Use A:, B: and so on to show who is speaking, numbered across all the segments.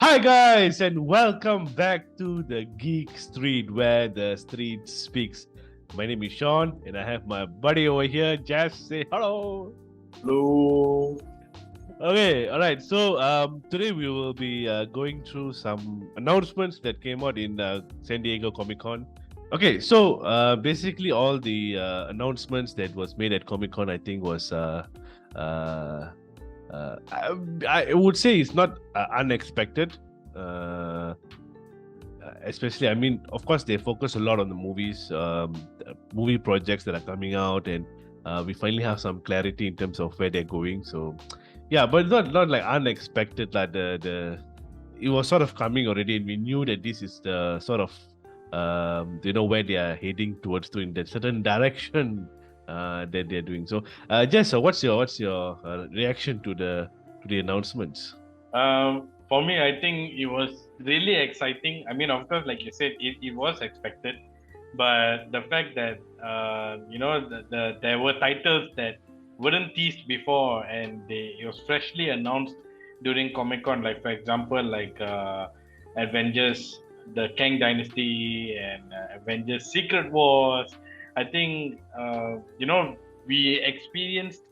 A: Hi guys, and welcome back to the Geek Street, where the street speaks. My name is Sean, and I have my buddy over here. Just say hello.
B: Hello.
A: Okay, all right. So today we will be going through some announcements that came out in San Diego Comic Con. Okay, so basically all the announcements that was made at Comic Con, I think, was I would say it's not unexpected. Especially, I mean, of course, they focus a lot on the movies, movie projects that are coming out, and we finally have some clarity in terms of where they're going. So, yeah, but not like unexpected. Like it was sort of coming already, and we knew that this is the sort of where they are heading towards, to in that certain direction that they're doing. So, Jess, what's your reaction to the announcements?
B: For me, I think it was really exciting. I mean, of course, like you said, it was expected, but the fact that there were titles that weren't teased before, and it was freshly announced during Comic Con. Like for example, like Avengers, the Kang Dynasty, and Avengers Secret Wars. I think we experienced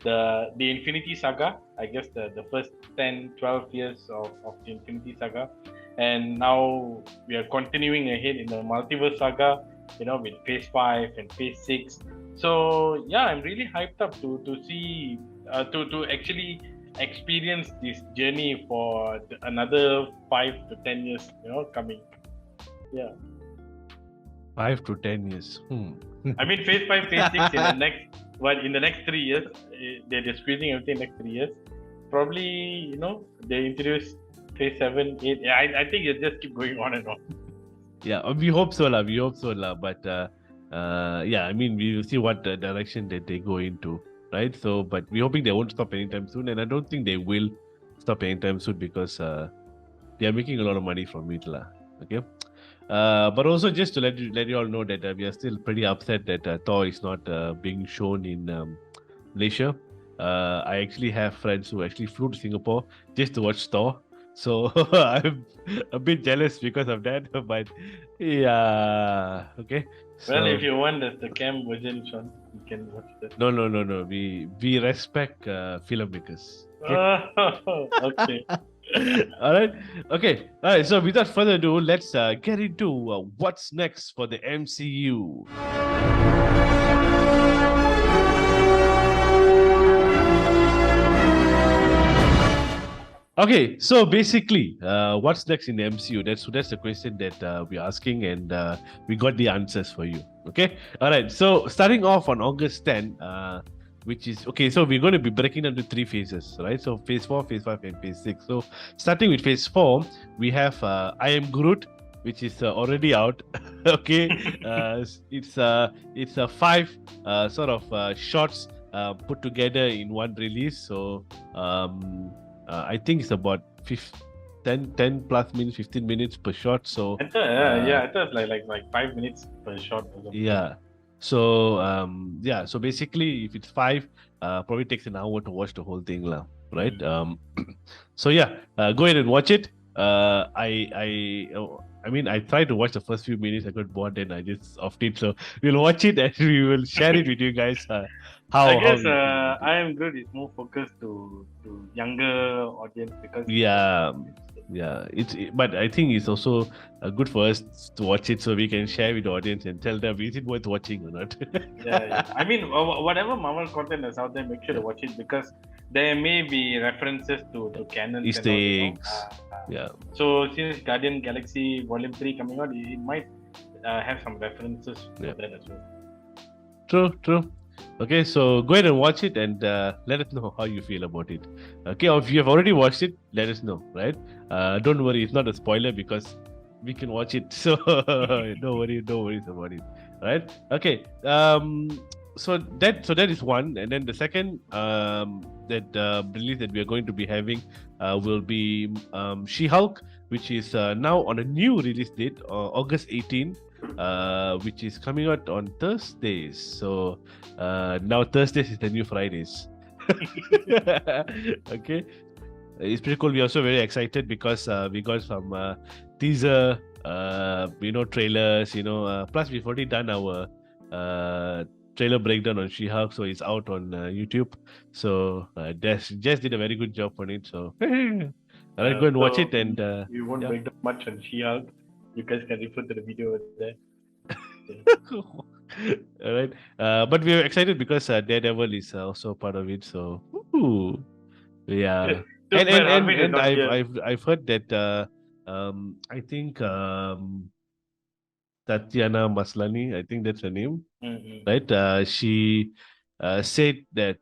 B: the Infinity Saga. I guess the first 10, 12 years of the Infinity Saga. And now we are continuing ahead in the Multiverse Saga, with Phase 5 and Phase 6. So, yeah, I'm really hyped up to see, to actually experience this journey for another 5 to 10 years, coming. Yeah.
A: 5 to 10 years.
B: I mean, Phase 5, Phase 6 in the next 3 years, they're squeezing everything in the next 3 years. Probably, they introduce Phase 7, 8. Yeah, I think it just keep going on and on.
A: Yeah, we hope so, lah. We hope so, lah. But yeah, I mean, we will see what direction that they go into, right? So, but we're hoping they won't stop anytime soon, and I don't think they will stop anytime soon because they are making a lot of money from it, lah. Okay. But also just to let you all know that we are still pretty upset that Thor is not being shown in Malaysia. I actually have friends who actually flew to Singapore just to watch Thor. So I'm a bit jealous because of that. But yeah, okay.
B: Well,
A: So,
B: if you want the cam version, Sean, you can watch that.
A: no. We respect filmmakers.
B: Okay.
A: All right. Okay. All right. So without further ado, let's get into what's next for the MCU. Okay, so basically, what's next in the MCU? That's the question that we're asking, and we got the answers for you. Okay, all right. So starting off on August 10, which is okay. So we're going to be breaking into 3 phases, right? So phase 4, phase 5, and phase 6. So starting with phase 4, we have I Am Groot, which is already out. Okay, it's a 5 sort of shorts put together in one release. So I think it's about 10 plus minutes, 15 minutes per shot. So
B: I thought like 5 minutes per shot. Or something.
A: yeah. So so basically, if it's 5, probably takes an hour to watch the whole thing, lah. Right? So yeah, go ahead and watch it. I mean, I tried to watch the first few minutes. I got bored, and I just offed it. So we'll watch it and we will share it with you guys.
B: I guess I Am Good is more focused to younger audience because
A: but I think it's also good for us to watch it so we can share with the audience and tell them is it worth watching or not.
B: yeah. I mean, whatever Marvel content is out there, make sure to watch it because there may be references to canon.
A: Easter eggs. Yeah.
B: So since Guardian Galaxy Volume 3 coming out, it might have some references to that as well.
A: True. Okay, so go ahead and watch it and let us know how you feel about it. Okay, or if you have already watched it, let us know, right? Don't worry, it's not a spoiler because we can watch it. So no worries about it. Right? Okay. So that is one, and then the second release that we are going to be having will be She-Hulk, which is now on a new release date, August 18. Which is coming out on Thursdays. So now Thursdays is the new Fridays. Okay. it's pretty cool. We're also very excited because we got some teaser, trailers, plus we've already done our trailer breakdown on She-Hulk, so it's out on YouTube. So Jess did a very good job on it. So all right, go and watch it. And
B: we won't
A: yeah.
B: break down much on She-Hulk. You guys can refer to the video over there.
A: All right, but we're excited because Daredevil is also part of it. So ooh, yeah,
B: Too
A: and
B: bad
A: and and,
B: Arvin is
A: and
B: not
A: I've
B: here.
A: I've heard that I think Tatiana Maslany, I think that's her name,
B: Mm-hmm.
A: right? She said that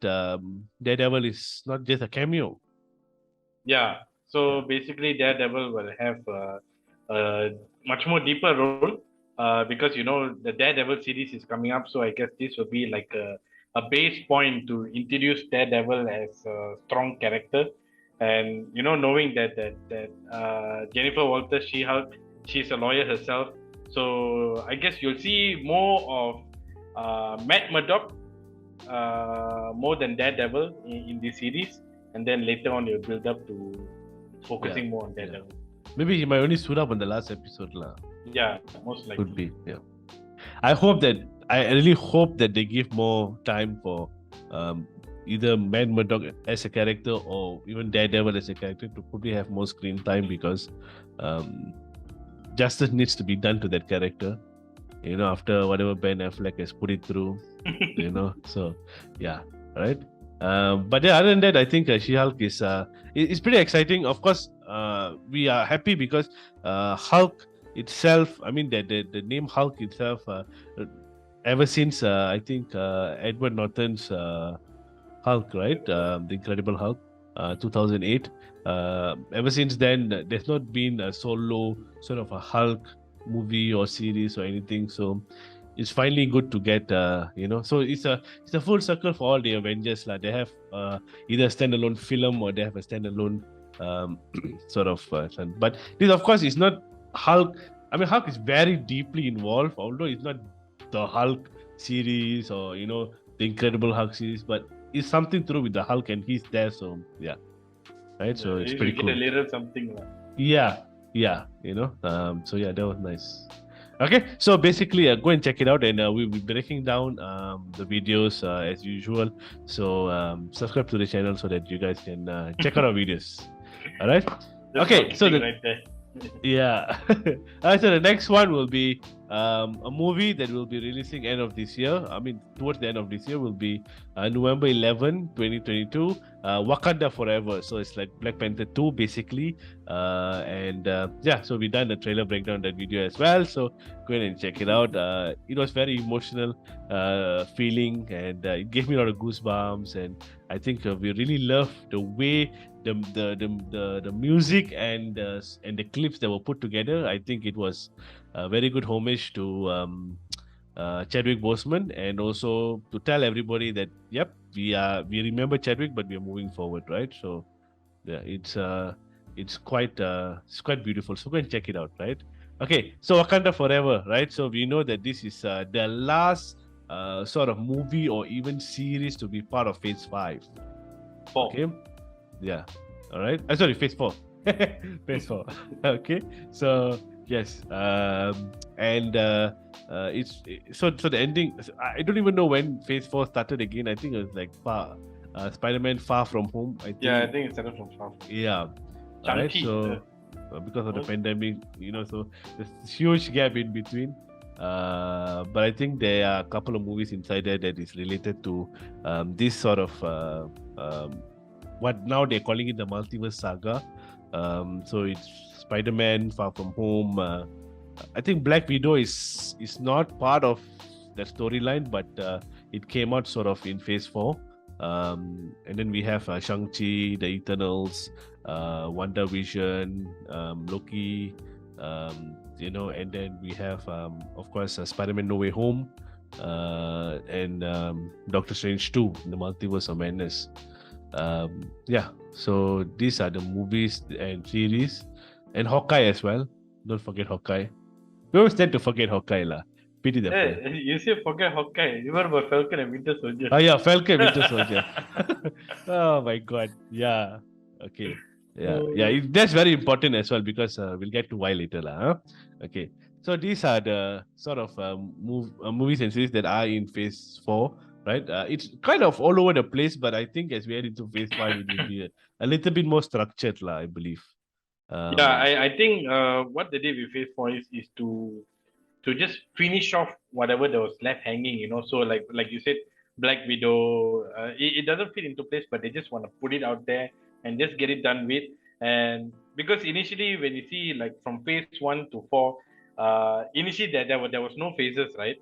A: Daredevil is not just a cameo.
B: Yeah. So
A: Yeah,
B: basically, Daredevil will have a much more deeper role because the Daredevil series is coming up. So I guess this will be like a base point to introduce Daredevil as a strong character, and knowing that Jennifer Walters, She-Hulk, she's a lawyer herself. So I guess you'll see more of Matt Murdock more than Daredevil in this series, and then later on you'll build up to focusing more on Daredevil.
A: maybe he might only suit up on the last episode, lah.
B: Yeah, most likely.
A: Could be, yeah. I really hope that they give more time for either Matt Murdock as a character or even Daredevil as a character to probably have more screen time because justice needs to be done to that character. After whatever Ben Affleck has put it through, So yeah, right. But yeah, other than that, I think She-Hulk is pretty exciting. Of course, we are happy because Hulk itself. I mean, the name Hulk itself. Ever since I think Edward Norton's Hulk, right? The Incredible Hulk, 2008. Ever since then, there's not been a solo sort of a Hulk movie or series or anything. So it's finally good to get So it's a full circle for all the Avengers. They have either a standalone film or they have a standalone sort of but this of course is not Hulk. I mean, Hulk is very deeply involved, although it's not the Hulk series or the Incredible Hulk series, but it's something to do with the Hulk and he's there. So yeah, right. So it's
B: you
A: pretty
B: should
A: cool.
B: get a little something.
A: Yeah. So yeah, that was nice. Okay, so basically go and check it out, and we'll be breaking down the videos as usual. So subscribe to the channel so that you guys can check out our videos. All right. Okay, so
B: right there.
A: Yeah. Alright, so the next one will be a movie that will be releasing end of this year. I mean, towards the end of this year will be November 11, 2022. Wakanda Forever. So it's like Black Panther 2, basically. So we done the trailer breakdown, that video as well. So go ahead and check it out. It was very emotional feeling, and it gave me a lot of goosebumps. And I think we really love the way the music and the clips that were put together. I think it was a very good homage to Chadwick Boseman, and also to tell everybody that yep, we remember Chadwick, but we are moving forward, right? So yeah, it's quite beautiful. So go and check it out, right? Okay, so Wakanda Forever, right? So we know that this is the last sort of movie or even series to be part of Phase 5. Okay. Yeah. All right. Sorry, Phase 4. Phase 4. Okay. So yes. So the ending. I don't even know when Phase 4 started again. I think it was like Spider-Man Far From Home. I think.
B: Yeah, I think it started from Far.
A: Yeah. All right. So because of the pandemic, so there's a huge gap in between. But I think there are a couple of movies inside there that is related to this sort of what now they're calling it the Multiverse Saga. So it's Spider-Man Far From Home. I think Black Widow is not part of that storyline, but it came out sort of in Phase 4. And then we have Shang-Chi, The Eternals, WandaVision, Loki, and then we have, of course, Spider-Man No Way Home, and Doctor Strange 2, The Multiverse of Madness. So these are the movies and series, and Hawkeye as well. Don't forget Hawkeye. We always tend to forget Hawkeye lah. Pity the fool.
B: You say forget Hawkeye. You remember Falcon and Winter Soldier?
A: Oh yeah, Falcon Winter Soldier. Oh my god. Yeah. Okay. That's very important as well because we'll get to why later, lah. Huh? Okay, so these are the sort of movies and series that are in phase 4, right? It's kind of all over the place, but I think as we head into phase 5, it will be a little bit more structured, lah. I believe.
B: Yeah,
A: Um,
B: I think what they did with Phase 4 is to just finish off whatever that was left hanging, you know. So like you said, Black Widow, it doesn't fit into place, but they just want to put it out there and just get it done with. And because initially when you see like from Phase 1 to 4, initially there was no phases, right?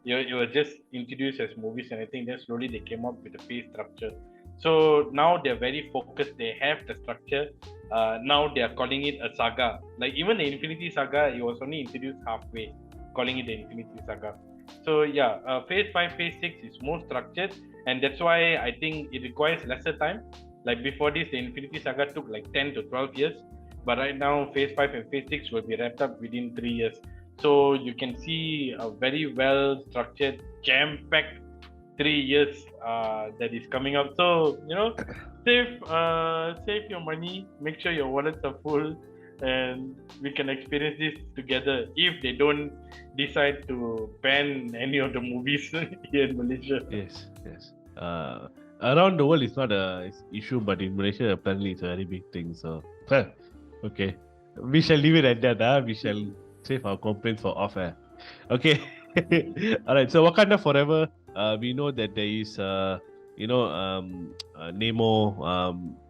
B: It was just introduced as movies, and I think then slowly they came up with the phase structure. So now they're very focused. They have the structure. Now they are calling it a saga. Like even the Infinity Saga, it was only introduced halfway, calling it the Infinity Saga. So yeah, Phase 5, Phase 6 is more structured, and that's why I think it requires lesser time. Like before this, the Infinity Saga took like 10 to 12 years, but right now Phase 5 and Phase 6 will be wrapped up within 3 years. So you can see a very well structured, jam-packed 3 years that is coming up. So save your money, make sure your wallets are full, and we can experience this together if they don't decide to ban any of the movies here in Malaysia.
A: yes. Around the world, it's not a issue, but in Malaysia, apparently, it's a very big thing. So, okay, we shall leave it at that. We shall save our complaints for off air. Okay. All right. So Wakanda Forever. We know that there is, Nemo,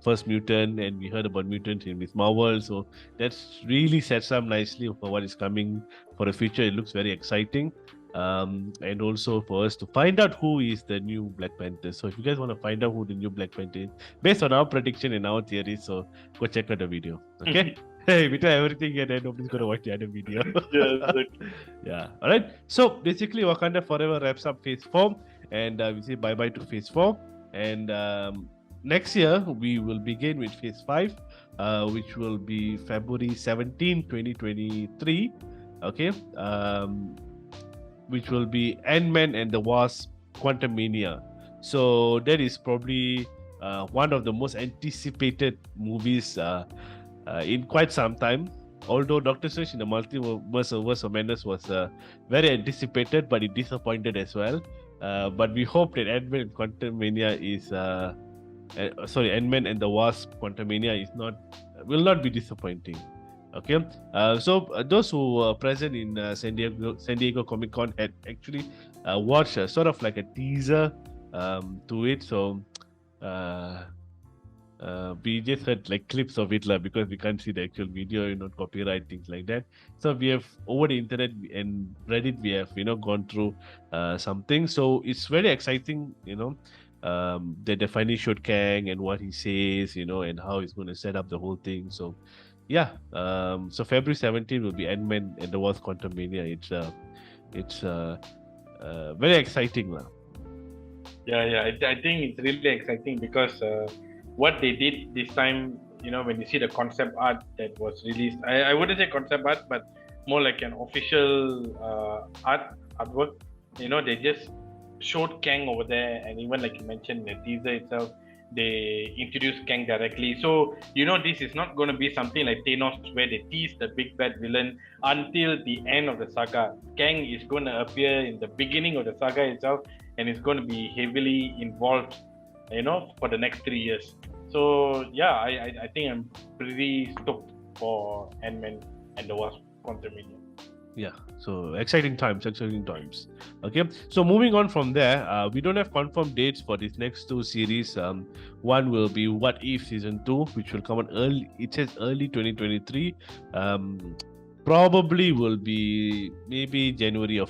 A: first mutant, and we heard about mutants in Miss Marvel. So that's really sets up nicely for what is coming for the future. It looks very exciting. And also for us to find out who is the new Black Panther. So if you guys want to find out who the new Black Panther is, based on our prediction and our theories, so go check out the video. Okay. Hey, we try everything here, then nobody's gonna watch the other video. Yeah. All right. So basically, Wakanda Forever wraps up Phase 4, and we say bye bye to Phase 4. And next year we will begin with Phase 5, which will be February 17, 2023. Okay. Which will be Ant-Man and the Wasp: Quantumania. So that is probably one of the most anticipated movies in quite some time. Although Doctor Strange in the Multiverse of Madness was very anticipated, but it disappointed as well. But we hope that Ant-Man and Quantumania is Ant-Man and the Wasp: Quantumania will not be disappointing. Okay, so those who were present in San Diego Comic Con had actually watched sort of like a teaser to it. So we just heard like clips of it because we can't see the actual video, copyright, things like that. So we have over the internet and Reddit, we have gone through something. So it's very exciting, that they finally showed Kang and what he says, and how he's going to set up the whole thing. So yeah, so February 17th will be Ant-Man and the Wasp: Quantumania. It's very exciting, lah.
B: Yeah. I think it's really exciting because what they did this time, when you see the concept art that was released, I wouldn't say concept art, but more like an official artwork. They just showed Kang over there, and even like you mentioned, the teaser itself, they introduced Kang directly. So, this is not going to be something like Thanos where they tease the big bad villain until the end of the saga. Kang is going to appear in the beginning of the saga itself, and is going to be heavily involved, for the next 3 years. So, yeah, I think I'm pretty stoked for Ant-Man and the Wasp: Quantumania.
A: Yeah, so exciting times. Okay, so moving on from there, we don't have confirmed dates for these next 2 series. One will be What If Season 2, which will come on early. It says early 2023. Probably will be maybe January,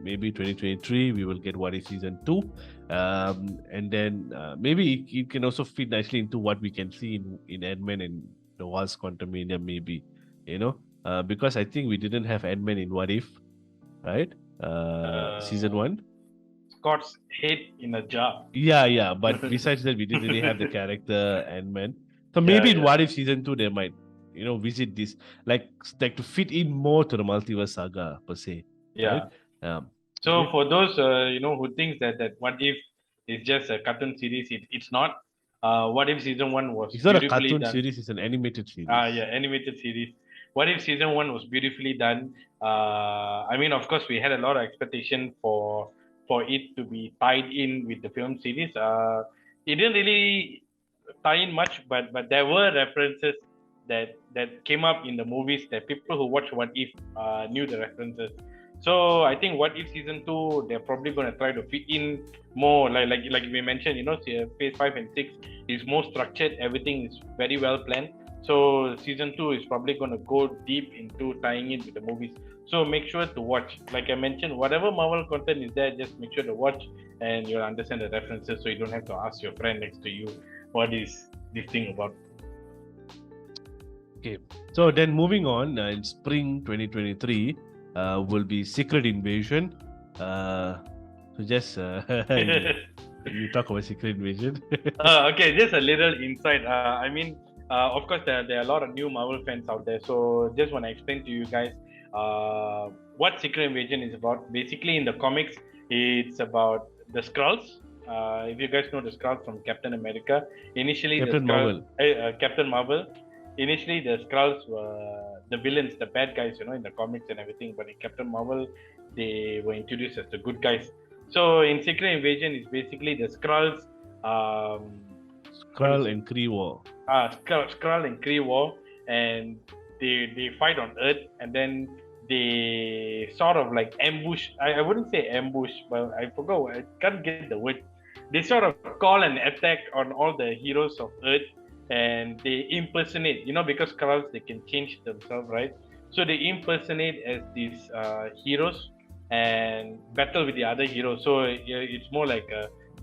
A: maybe 2023. We will get What If Season 2, and then maybe it can also fit nicely into what we can see in Ant-Man and the Wasp: Quantumania, maybe, because I think we didn't have Ant-Man in What If, right? Season 1.
B: Scott's head in a jar.
A: Yeah. But besides that, we didn't really have the character Ant-Man. So maybe in What If Season 2, they might, visit this, like to fit in more to the Multiverse Saga, per se.
B: Yeah.
A: Right?
B: So for those, who thinks that What If is just a cartoon series, it's not. What If Season 1 was
A: It's not a
B: beautifully
A: cartoon
B: done.
A: series, it's an animated series.
B: Yeah, animated series. What If Season 1 was beautifully done. I mean, of course, we had a lot of expectation for it to be tied in with the film series. It didn't really tie in much, but there were references that came up in the movies that people who watched What If knew the references. So I think What If Season 2, they're probably going to try to fit in more, like we mentioned, Phase 5 and 6 is more structured. Everything is very well planned. So Season 2 is probably going to go deep into tying in with the movies. So make sure to watch. Like I mentioned, whatever Marvel content is there, just make sure to watch and you'll understand the references, so you don't have to ask your friend next to you what is this thing about.
A: Okay, so then moving on, in spring 2023 will be Secret Invasion. So just you talk about Secret Invasion.
B: Okay, just a little insight. Of course, there are a lot of new Marvel fans out there. So just want to explain to you guys what Secret Invasion is about. Basically, in the comics, it's about the Skrulls. If you guys know the Skrulls from Captain America, initially Captain Marvel. Initially, the Skrulls were the villains, the bad guys, in the comics and everything. But in Captain Marvel, they were introduced as the good guys. So in Secret Invasion, it's basically the Skrulls.
A: Skrull and Kree War.
B: Skrull and Kree War, and they fight on Earth, and then they sort of like ambush. I wouldn't say ambush, but I forgot. I can't get the word. They sort of call an attack on all the heroes of Earth, and they impersonate. Because Skrulls, they can change themselves, right? So they impersonate as these heroes and battle with the other heroes. So it's more like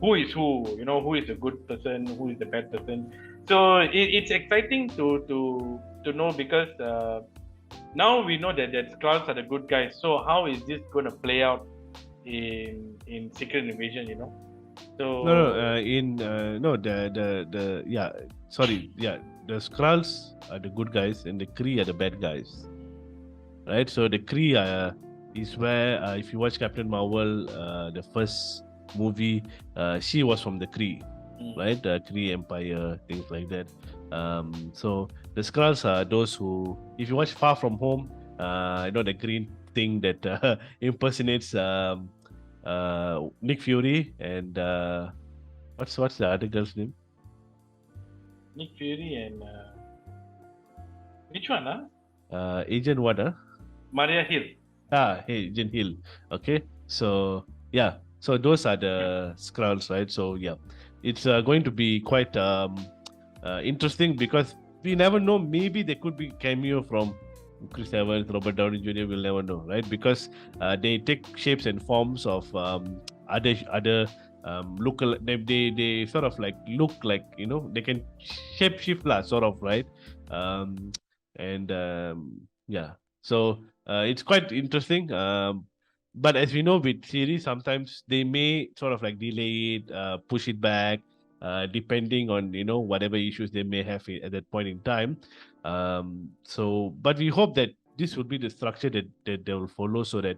B: who is who, who is the good person, who is the bad person. So it's exciting to know, because now we know that Skrulls are the good guys. So how is this going to play out in Secret Invasion? So
A: the Skrulls are the good guys and the Kree are the bad guys, right? So the Kree is where if you watch Captain Marvel, the first movie, she was from the Kree, right? The Kree Empire, things like that. So the Skrulls are those who, if you watch Far From Home, the green thing that impersonates Nick Fury and what's the other girl's name?
B: Nick Fury and which one?
A: Agent what?
B: Maria Hill.
A: Hey, Agent Hill. Okay, so yeah, so those are the Skrulls, right? So yeah, it's going to be quite interesting, because we never know. Maybe there could be cameo from Chris Evans, Robert Downey Jr. We'll never know, right? Because they take shapes and forms of other local. They sort of like look like, they can shape shift sort of, right? Yeah, so it's quite interesting. But as we know, with series, sometimes they may sort of like delay it, push it back, depending on whatever issues they may have at that point in time. But we hope that this will be the structure that they will follow, so that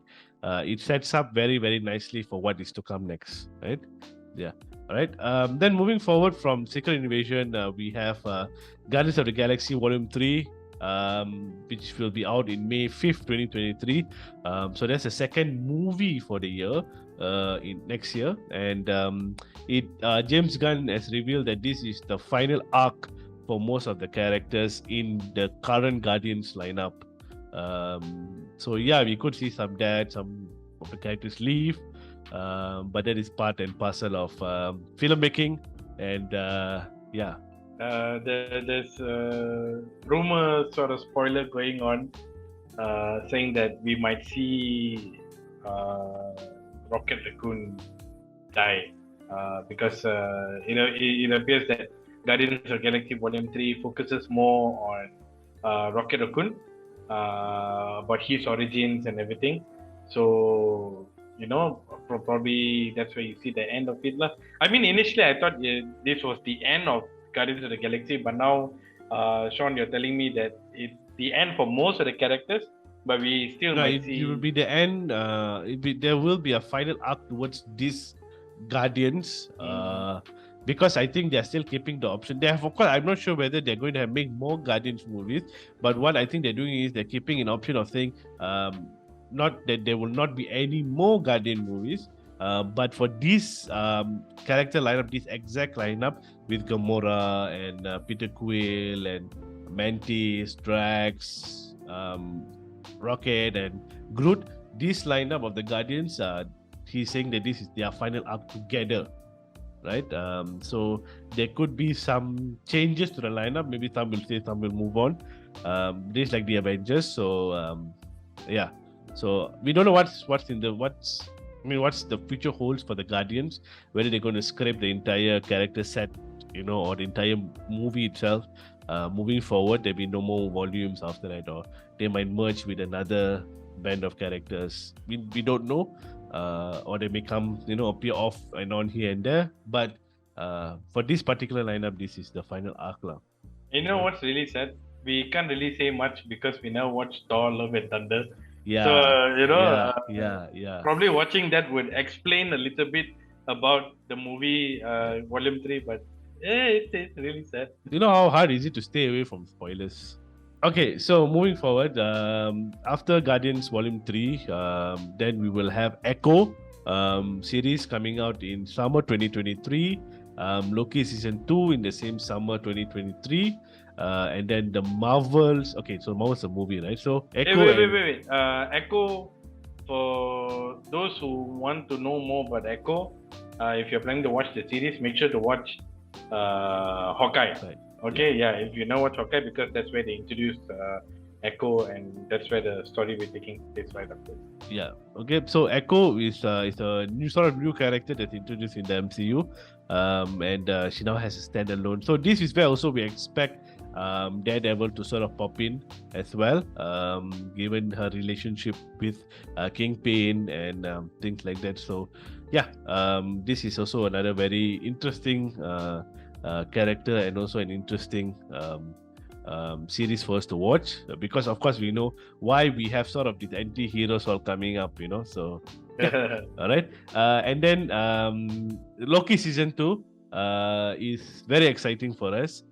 A: it sets up very, very nicely for what is to come next, right? Yeah. All right. Then moving forward from Secret Invasion, we have Guardians of the Galaxy Volume 3, which will be out in May 5th, 2023. So that's the second movie for the year, in next year. And James Gunn has revealed that this is the final arc for most of the characters in the current Guardians lineup. So yeah, we could see some of the characters leave, but that is part and parcel of filmmaking. And yeah.
B: There's rumor, sort of spoiler going on, saying that we might see Rocket Raccoon die, because it appears that Guardians of the Galaxy Volume 3 focuses more on Rocket Raccoon, about his origins and everything. So probably that's where you see the end of it. I mean, initially I thought this was the end of Guardians of the Galaxy, but now, Sean, you're telling me that it's the end for most of the characters, but we still might see.
A: It will be the end. There will be a final arc towards these Guardians. because I think they're still keeping the option. They have, of course, I'm not sure whether they're going to have make more Guardians movies, but what I think they're doing is they're keeping an option of saying, not that there will not be any more Guardian movies, but for this character lineup, this exact lineup with Gamora and Peter Quill and Mantis, Drax, Rocket, and Groot, this lineup of the Guardians, he's saying that this is their final arc together, right? So there could be some changes to the lineup. Maybe some will stay, some will move on. This like the Avengers. So yeah. So we don't know what's the future holds for the Guardians. Whether they're going to scrape the entire character set, or the entire movie itself. Moving forward, there'll be no more volumes after that, or they might merge with another band of characters. We don't know. Or they may come, appear off and on here and there. But for this particular lineup, this is the final arc.
B: You know what's really sad? We can't really say much because we now watch Thor: Love and Thunder.
A: Yeah.
B: So
A: yeah.
B: Probably watching that would explain a little bit about the movie Volume 3, but it's really sad.
A: You know how hard is it to stay away from spoilers? Okay, so moving forward, after Guardians Volume 3, then we will have Echo series coming out in summer 2023. Loki Season 2 in the same summer 2023. And then the Marvels. Okay, so Marvel's a movie, right? So Echo.
B: Wait. Echo, for those who want to know more about Echo, if you're planning to watch the series, make sure to watch Hawkeye. Right. Okay, yeah, if you know what Hawkeye, because that's where they introduced Echo, and that's where the story will be taking place right after.
A: Yeah. Okay. So Echo is a new character that's introduced in the MCU, and she now has a standalone. So this is where also we expect Daredevil to sort of pop in as well, given her relationship with Kingpin and things like that. So yeah, this is also another very interesting character, and also an interesting series for us to watch, because of course we know why we have sort of these anti-heroes all coming up, so yeah. All right, and then Loki Season 2 is very exciting for us,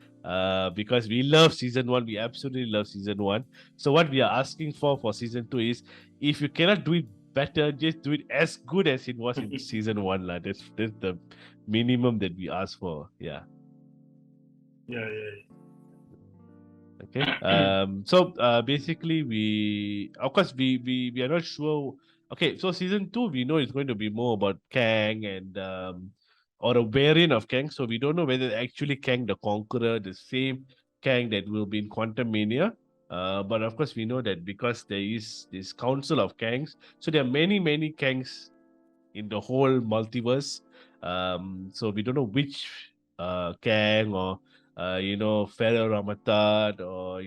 A: because we love Season 1. We absolutely love Season 1. So what we are asking for Season 2 is, if you cannot do it better, just do it as good as it was in Season 1. That's the minimum that we ask for. Yeah. Okay. So basically, we are not sure. Okay, so Season 2, we know it's going to be more about Kang and or a variant of Kang. So we don't know whether actually Kang the Conqueror, the same Kang that will be in Quantum Mania. But of course, we know that because there is this Council of Kangs, so there are many Kangs in the whole multiverse. So we don't know which Kang, or Pharaoh Ramatat, or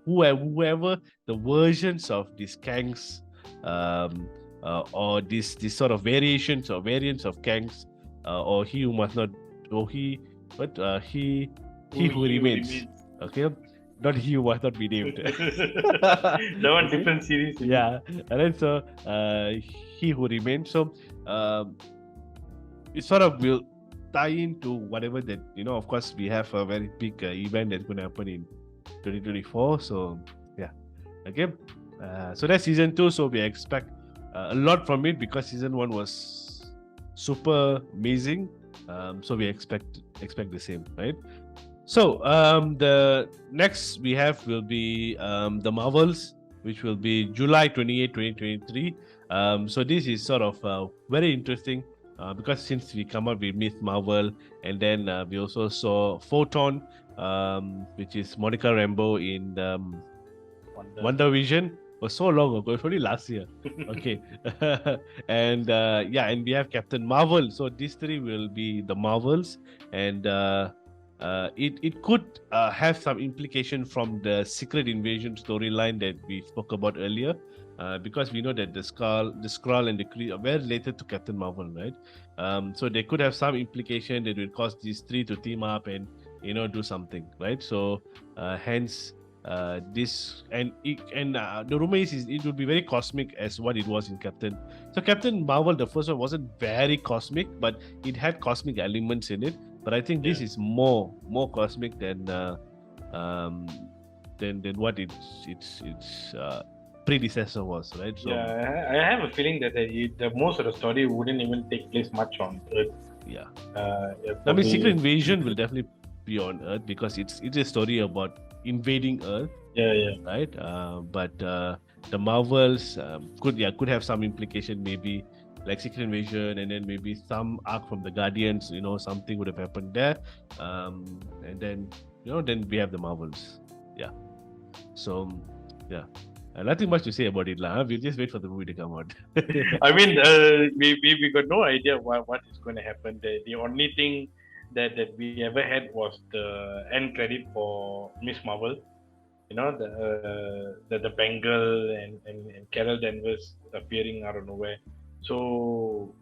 A: whoever the versions of these Kangs, or this sort of variations or variants of Kangs, or he who must not, or he who remains. Okay, not he who must not be named.
B: That one different series.
A: Yeah, and then so he who remains. So it sort of will tie into whatever that, of course we have a very big event that's going to happen in 2024. So yeah, okay. So that's Season 2. So we expect a lot from it, because Season 1 was super amazing. So we expect the same, right? So the next we have will be the Marvels, which will be July 28, 2023. So this is sort of very interesting, because since we come out with Miss Marvel, and then we also saw Photon, which is Monica Rambeau in Wonder Vision. Was so long ago, it's only last year. Okay. And and we have Captain Marvel. So these three will be the Marvels, and it could have some implication from the Secret Invasion storyline that we spoke about earlier, because we know that the Skrull and the Kree are very related to Captain Marvel, right? So they could have some implication that will cause these three to team up and do something, right? So hence this and the rumor is it would be very cosmic as what it was in Captain. So Captain Marvel, the first one wasn't very cosmic, but it had cosmic elements in it. But I think this
B: Yeah.
A: is more cosmic um, than what its predecessor was, right? So
B: Yeah, I have a feeling that the most of the story wouldn't even take place much on Earth.
A: yeah, I mean, Secret
B: Probably.
A: Invasion will definitely be on Earth because it's a story about invading Earth,
B: Yeah, yeah.
A: right? But the Marvels could have some implication, maybe like Secret Invasion, and then maybe some arc from the Guardians. Something would have happened there, and then then we have the Marvels. Yeah. So yeah, nothing much to say about it, lah. Huh? We'll just wait for the movie to come out.
B: I mean, we got no idea what is going to happen. The only thing that we ever had was the end credit for Miss Marvel. The Bengal and Carol Danvers appearing out of nowhere. So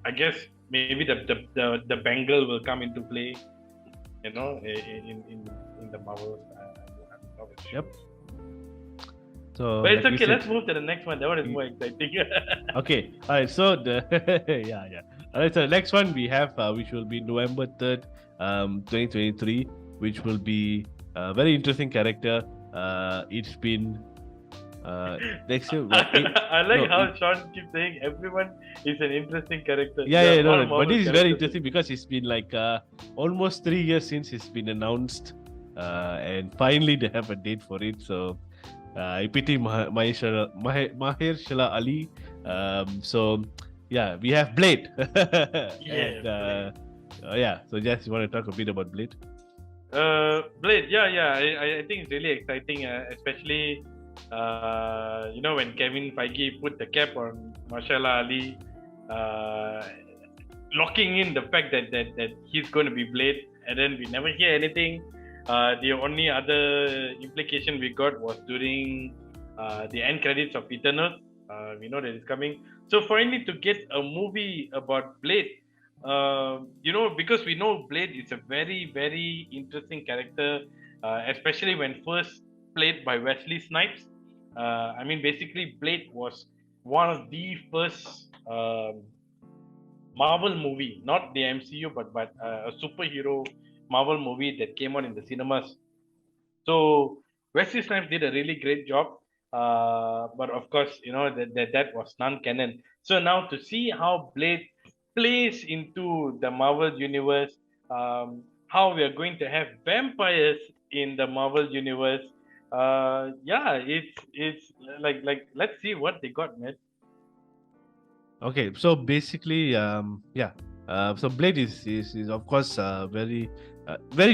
B: I guess maybe the Bengal will come into play. In the Marvels. I'm not sure.
A: Yep. So,
B: But it's
A: like we
B: okay.
A: said-
B: Let's move to the next one. That one is more exciting.
A: Okay. All right. So yeah. All right. So the next one we have, which will be November 3rd, 2023, which will be a very interesting character. It's been next year.
B: I like
A: no,
B: how Sean keeps saying everyone is an interesting character.
A: Yeah, no,
B: all
A: no. But
B: Marvel
A: this is very
B: characters.
A: interesting because it's been like almost 3 years since it's been announced, and finally they have a date for it. So, I pity Mahershala Ali. So, yeah, we have Blade. And, yeah. So, Jess, you want to talk a bit about Blade?
B: Blade, yeah. I think it's really exciting, especially when Kevin Feige put the cap on Mahershala Ali, locking in the fact that he's going to be Blade, and then we never hear anything. The only other implication we got was during the end credits of Eternal. We know that it's coming. So finally, to get a movie about Blade, because we know Blade is a very, very interesting character, especially when first played by Wesley Snipes. I mean, basically, Blade was one of the first Marvel movie, not the MCU, but a superhero Marvel movie that came out in the cinemas. So Wesley Snipes did a really great job, but of course, that was non-canon. So now to see how Blade plays into the Marvel universe, how we are going to have vampires in the Marvel universe. It's like let's see what they got, man.
A: Okay, so basically, yeah. So Blade is of course very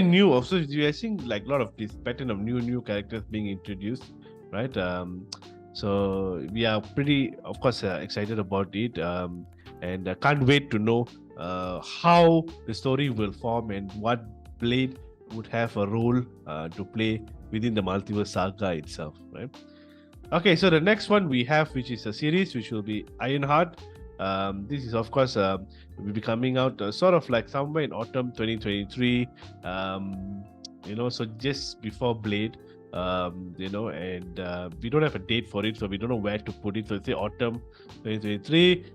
A: new. Also, you are seeing like a lot of this pattern of new characters being introduced, right? So we are pretty, of course, excited about it, and can't wait to know how the story will form and what Blade would have a role to play within the Multiverse Saga itself, right? Okay, so the next one we have, which is a series, which will be Ironheart. This is, of course, will be coming out sort of like somewhere in autumn 2023. So just before Blade. And we don't have a date for it, so we don't know where to put it. So say autumn 2023,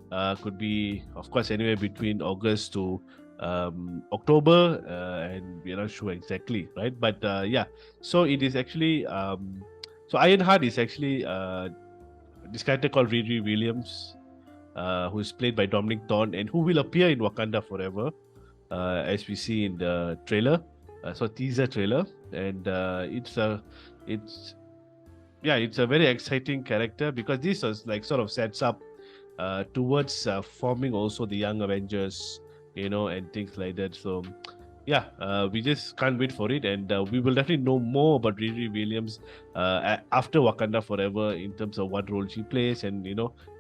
A: could be, of course, anywhere between August to October, and we're not sure exactly, right? But yeah, so it is actually so Ironheart is actually this character called Riri Williams, who is played by Dominic Thorne and who will appear in Wakanda Forever, as we see in the trailer. So teaser trailer, and it's a very exciting character because this was like sort of sets up towards forming also the Young Avengers, and things like that. So yeah, we just can't wait for it, and we will definitely know more about Riri Williams after Wakanda Forever in terms of what role she plays and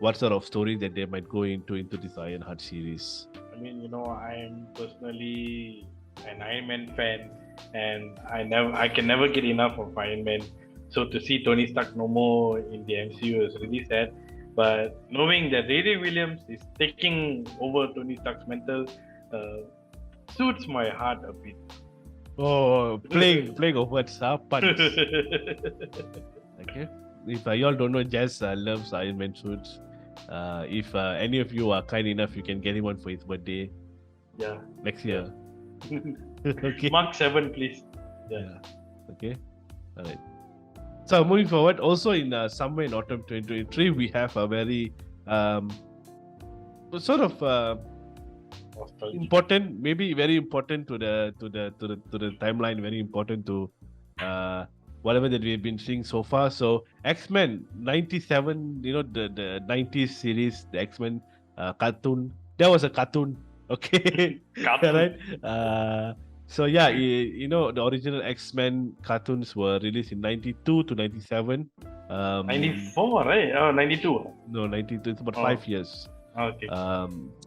A: what sort of story that they might go into this Ironheart series.
B: I mean, I'm personally an Iron Man fan, and I can never get enough of Iron Man. So to see Tony Stark no more in the MCU is really sad. But knowing that Riri Williams is taking over Tony Stark's mantle suits my heart a bit.
A: Oh, playing of words, puns. Okay. If you all don't know, Jazz loves Iron Man suits. If any of you are kind enough, you can get him one for his birthday
B: Yeah.
A: next year. Okay.
B: Mark 7, please.
A: Yeah. Okay. All right. So moving forward, also in somewhere in autumn 2023, we have a very sort of
B: Nostalgic.
A: important, maybe very important to the timeline, very important to whatever that we've been seeing so far. So X-Men 97, the 90s series, the X-Men cartoon. That was a cartoon. Okay.
B: Cartoon.
A: Right. So yeah, the original X-Men cartoons were released in 92 to 97.
B: 94, right? Oh, 92.
A: No, 92. It's about
B: Oh.
A: 5 years.
B: Okay.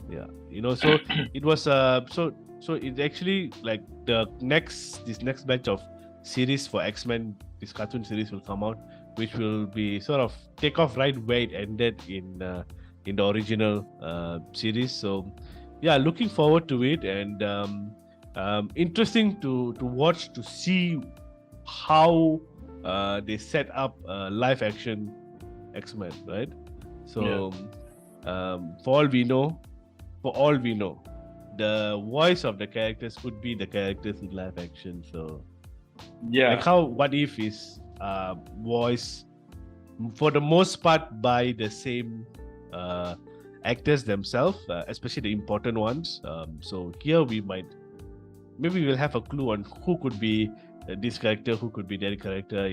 A: Yeah, so it was so it's actually like this next batch of series for X-Men. This cartoon series will come out, which will be sort of take off right where it ended in the original series. So yeah, looking forward to it, and interesting to watch, to see how they set up live action X-Men, right? So for all we know, the voice of the characters could be the characters in live action. So
B: Yeah.
A: like how What If is voice for the most part by the same actors themselves, especially the important ones. So here maybe we'll have a clue on who could be this character, who could be that character.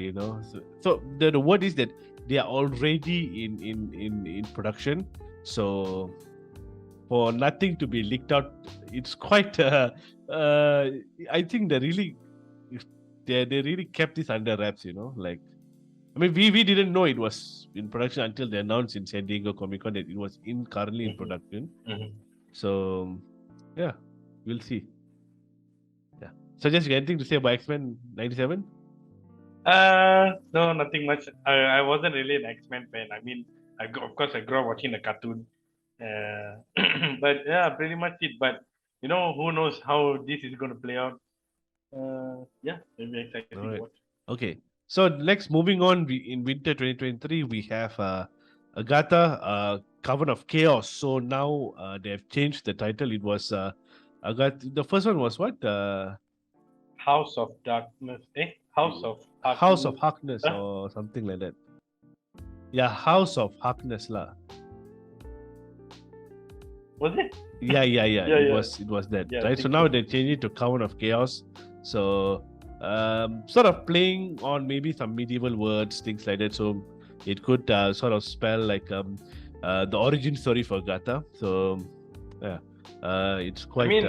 A: So the word is that they are already in production. So for nothing to be leaked out, it's quite. I think they really kept this under wraps. Like, I mean, we didn't know it was in production until they announced in San Diego Comic Con that it was currently in production.
B: Mhm.
A: So yeah, we'll see. Yeah. So just anything to say about X-Men 97?
B: No, nothing much. I wasn't really an X-Men fan. I mean, of course I grew up watching the cartoon. But yeah, pretty much it. But who knows how this is going to play out. Yeah, maybe exciting
A: All right.
B: to watch.
A: Okay. So next, moving on, in winter 2023, we have Agatha, Coven of Chaos. So now they have changed the title. It was Agatha. The first one was what?
B: House of Darkness. House of
A: House of Harkness
B: Huh?
A: or something like that. Yeah, House of Harkness lah.
B: Was it?
A: Yeah.
B: Yeah.
A: It was that,
B: Yeah, I
A: right? So
B: think
A: now
B: so.
A: they changed it to Coven of Chaos. So sort of playing on maybe some medieval words, things like that. So it could sort of spell like the origin story for Agatha. So yeah, it's quite.
B: I mean,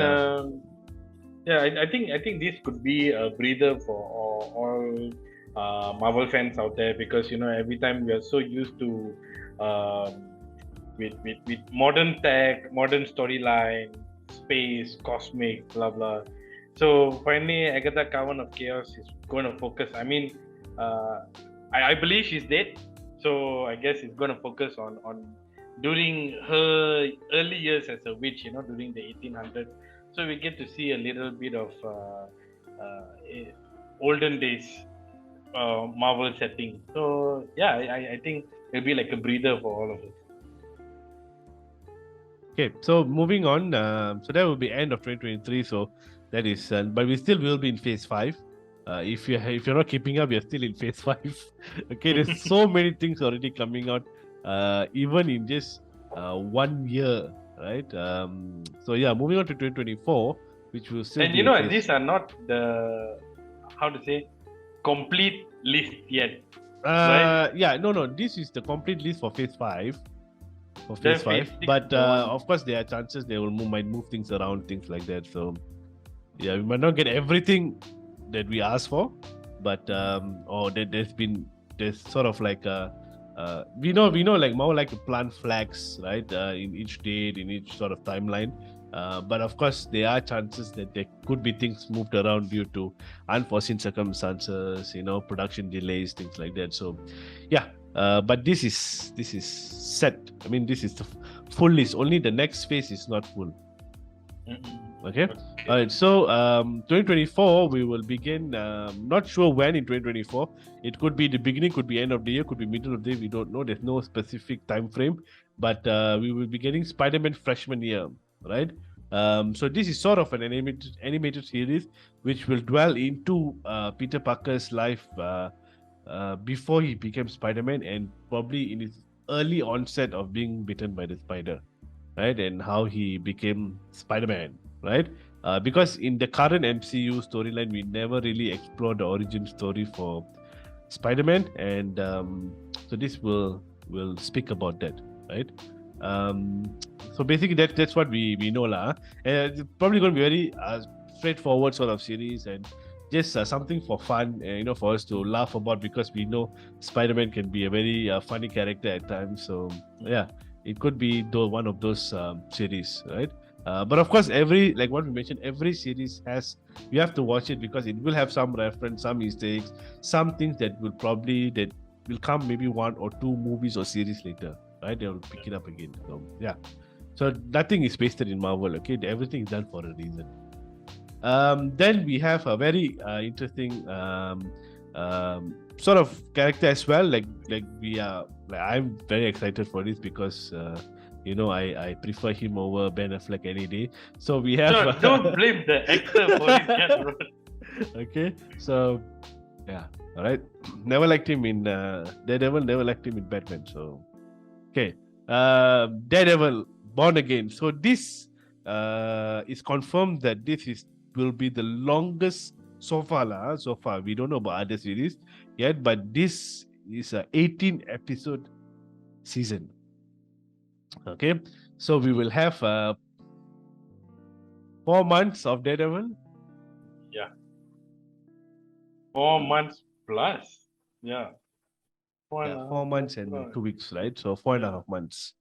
B: yeah, I think this could be a breather for all Marvel fans out there, because every time we are so used to with modern tech, modern storyline, space, cosmic, blah blah. So finally, Agatha Coven of Chaos is going to focus. I mean, I believe she's dead, so I guess it's going to focus on during her early years as a witch, during the 1800s. So we get to see a little bit of olden days Marvel setting. So yeah, I think it'll be like a breather for all of us.
A: Okay, so moving on. So that will be end of 2023. So that is, but we still will be in phase 5. If you're not keeping up, you're still in phase 5. Okay, there's so many things already coming out, even in just 1 year, right? So yeah, moving on to 2024, which will still.
B: And
A: be in phase...
B: these are not the complete list yet. Right?
A: Yeah, no. This is the complete list for phase 5. For
B: Then
A: phase 5,
B: phase 6,
A: but
B: the one-
A: of course there are chances they might move things around, things like that. So yeah, we might not get everything that we asked for, but or there's sort of like we know like Marvel like to plant flags, right, in each date, in each sort of timeline. But of course, there are chances that there could be things moved around due to unforeseen circumstances, production delays, things like that. So, yeah. But this is set. I mean, this is the full list. Only the next phase is not full.
B: Mm-mm.
A: Okay. All right. So 2024 we will begin. Not sure when in 2024. It could be the beginning, could be end of the year, could be middle of the year. We don't know. There's no specific time frame, but we will be getting Spider-Man freshman year, right? So this is sort of an animated series which will dwell into Peter Parker's life before he became Spider-Man and probably in his early onset of being bitten by the spider, right? And how he became Spider-Man, right? Because in the current MCU storyline, we never really explored the origin story for Spider-Man, and so this will speak about that, right? Um, so basically, that's what we know lah. And it's probably going to be very straightforward sort of series and just something for fun, for us to laugh about because we know Spider-Man can be a very funny character at times. So yeah, it could be one of those series, right? But of course, every like what we mentioned, every series has you have to watch it because it will have some reference, some mistakes, some things that will come maybe one or two movies or series later, right? They will pick it up again. So yeah, so nothing is wasted in Marvel. Okay, everything is done for a reason. Then we have a very interesting sort of character as well. Like we are, I'm very excited for this because I prefer him over Ben Affleck any day. So we have.
B: No, don't blame the actor for his death.
A: Okay, so yeah, all right. Never liked him in Daredevil. Never liked him in Batman. So okay, Daredevil Born Again. So this is confirmed that this will be the longest so far lah. So far, we don't know about other series yet, but this is a 18 episode season. Okay, so we will have 4 months of Daredevil.
B: Yeah, 4 months plus. Yeah.
A: 4 months and 2 weeks, right? So 4.5 months,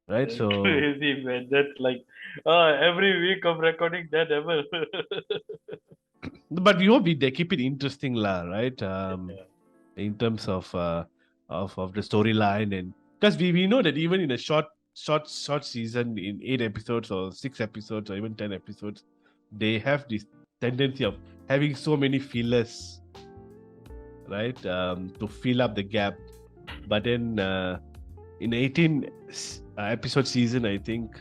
A: right?
B: That's
A: so
B: crazy, man. That's like every week of recording Daredevil.
A: but we hope they keep it interesting lah, right? In terms of the storyline, and because we know that even in a short season in 8 episodes or 6 episodes or even 10 episodes, they have this tendency of having so many fillers, right? To fill up the gap. But then in 18 episode season, I think